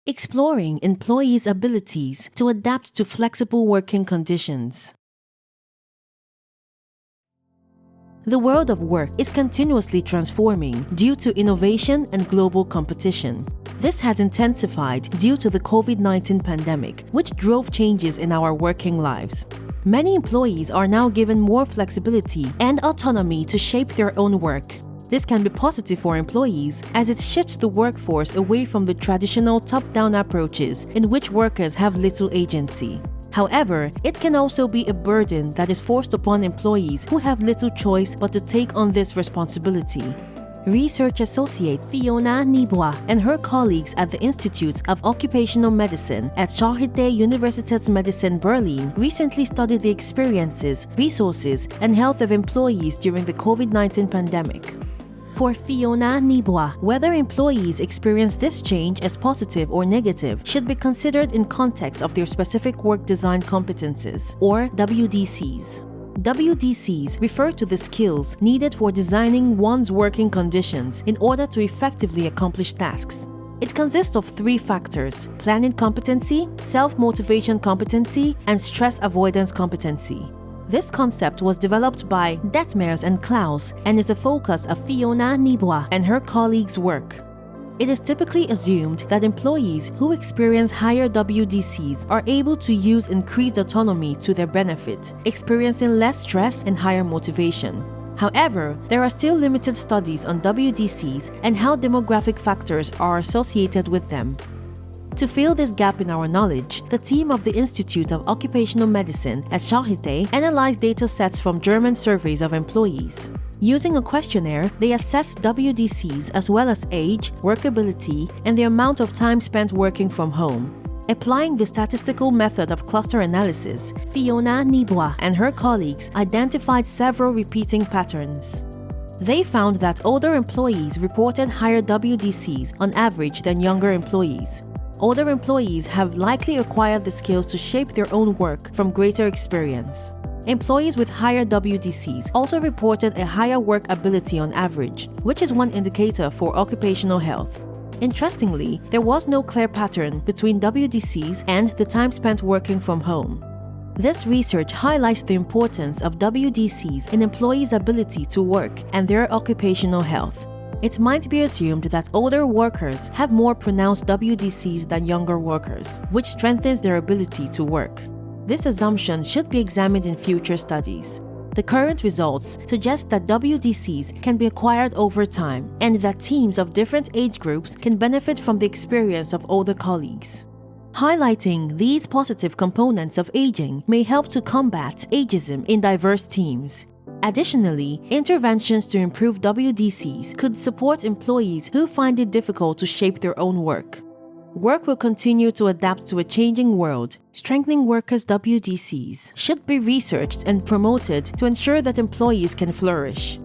Exploring employees' abilities to adapt to flexible working conditions. The world of work is continuously transforming due to innovation and global competition. This has intensified due to the COVID-19 pandemic, which drove changes in our working lives. Many employees are now given more flexibility and autonomy to shape their own work. This can be positive for employees as it shifts the workforce away from the traditional top-down approaches in which workers have little agency. However, it can also be a burden that is forced upon employees who have little choice but to take on this responsibility. Research associate Fiona Nibois and her colleagues at the Institute of Occupational Medicine at Charité Universitätsmedizin Berlin recently studied the experiences, resources, and health of employees during the COVID-19 pandemic. For Fiona Nibois, whether employees experience this change as positive or negative should be considered in context of their specific work design competences, or WDCs. WDCs refer to the skills needed for designing one's working conditions in order to effectively accomplish tasks. It consists of 3 factors: planning competency, self-motivation competency, and stress avoidance competency. This concept was developed by Detmers and Klaus and is a focus of Fiona Nibois and her colleagues' work. It is typically assumed that employees who experience higher WDCs are able to use increased autonomy to their benefit, experiencing less stress and higher motivation. However, there are still limited studies on WDCs and how demographic factors are associated with them. To fill this gap in our knowledge, the team of the Institute of Occupational Medicine at Charité analyzed data sets from German surveys of employees. Using a questionnaire, they assessed WDCs as well as age, workability, and the amount of time spent working from home. Applying the statistical method of cluster analysis, Fiona Nibois and her colleagues identified several repeating patterns. They found that older employees reported higher WDCs on average than younger employees. Older employees have likely acquired the skills to shape their own work from greater experience. Employees with higher WDCs also reported a higher work ability on average, which is one indicator for occupational health. Interestingly, there was no clear pattern between WDCs and the time spent working from home. This research highlights the importance of WDCs in employees' ability to work and their occupational health. It might be assumed that older workers have more pronounced WDCs than younger workers, which strengthens their ability to work. This assumption should be examined in future studies. The current results suggest that WDCs can be acquired over time and that teams of different age groups can benefit from the experience of older colleagues. Highlighting these positive components of aging may help to combat ageism in diverse teams. Additionally, interventions to improve WDCs could support employees who find it difficult to shape their own work. Work will continue to adapt to a changing world. Strengthening workers' WDCs should be researched and promoted to ensure that employees can flourish.